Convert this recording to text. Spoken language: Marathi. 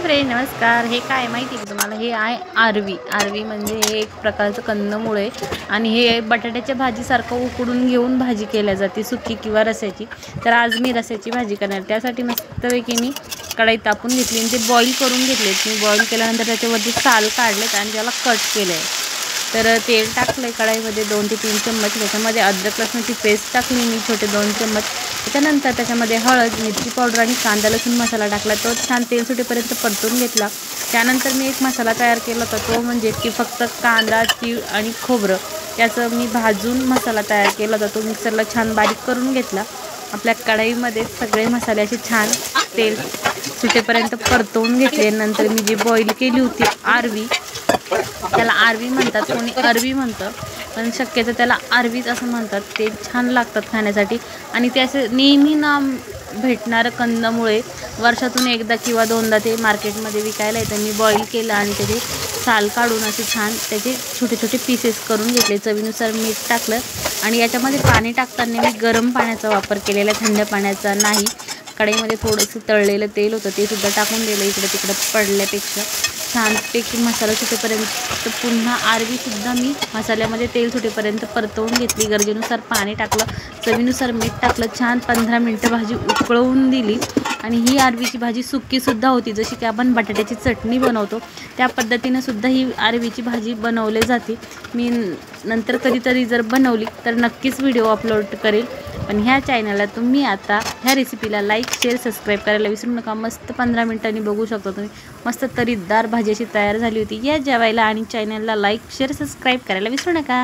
फ्रेंड नमस्कार। हे काय माहिती आहे तुम्हाला? हे आहे आरवी म्हणजे हे एक प्रकारचं कंदमूळ आहे आणि हे बटाट्याच्या भाजीसारखं उकडून घेऊन भाजी केल्या जाते, सुकी किंवा रस्याची। तर आज मी रस्याची भाजी करणार। त्यासाठी मस्तपैकी मी कढई तापून घेतली आणि ते बॉईल करून घेतलेत। मी बॉईल केल्यानंतर त्याच्यावरती साल काढलेत आणि त्याला कट केलंय। तर तेल टाकलंय कढईमध्ये 2 ते 3 चम्मच। त्याच्यामध्ये अद्रक लसणाची पेस्ट टाकली मी छोटे 2 चम्मच। त्याच्यानंतर त्याच्यामध्ये हळद, मिरची पावडर आणि कांदा लसूण मसाला टाकला। तो छान तेल सुटेपर्यंत परतून घेतला। त्यानंतर मी एक मसाला तयार केला होता, तो म्हणजे की फक्त कांदा, तीळ आणि खोबरं याचं मी भाजून मसाला तयार केला होता। तो मिक्सरला छान बारीक करून घेतला। आपल्या कढईमध्ये सगळे मसाले असे छान तेल सुटेपर्यंत परतवून घेतले। नंतर मी जी बॉईल केली होती आरवी, त्याला आरवी म्हणतात, कोणी अरवी म्हणतं, पण शक्यतो त्याला आरवीच असं म्हणतात। ते छान लागतात खाण्यासाठी आणि ते असे नेहमी ना भेटणारं कंदमुळे वर्षातून एकदा किंवा दोनदा ते मार्केटमध्ये विकायला येतं। मी बॉईल केलं आणि त्याचे साल काढून असे छान त्याचे छोटे छोटे पीसेस करून घेतले। चवीनुसार मीठ टाकलं आणि याच्यामध्ये पाणी टाकताना मी गरम पाण्याचा वापर केलेला, थंड पाण्याचा नाही। कढईमध्ये थोडंसं तळलेलं तेल होतं, ते सुद्धा टाकून दिलं इकडे तिकडे पडल्यापेक्षा। छानपैकी मसाला सुटेपर्यंत पुन्हा आरवीसुद्धा मी मसाल्यामध्ये तेल सुटेपर्यंत परतवून घेतली। गरजेनुसार पाणी टाकलं, चवीनुसार मीठ टाकलं। छान 15 मिनटं भाजी उकळवून दिली आणि ही आरवीची भाजी सुक्कीसुद्धा होती, जशी की आपण बटाट्याची चटणी बनवतो त्या पद्धतीनं सुद्धा ही आरवीची भाजी बनवली जाते। मी नंतर कधीतरी जर बनवली तर नक्कीच व्हिडिओ अपलोड करेल। पण ह्या चॅनलला तुम्ही आता ह्या रेसिपीला लाईक, शेअर, सबस्क्राईब करायला विसरू नका। मस्त 15 मिनिटांनी बघू शकता तुम्ही, मस्त तरीदार भाजी अशी तयार झाली होती। या जेवायला आणि चॅनलला लाईक, शेअर, सबस्क्राईब करायला विसरू नका।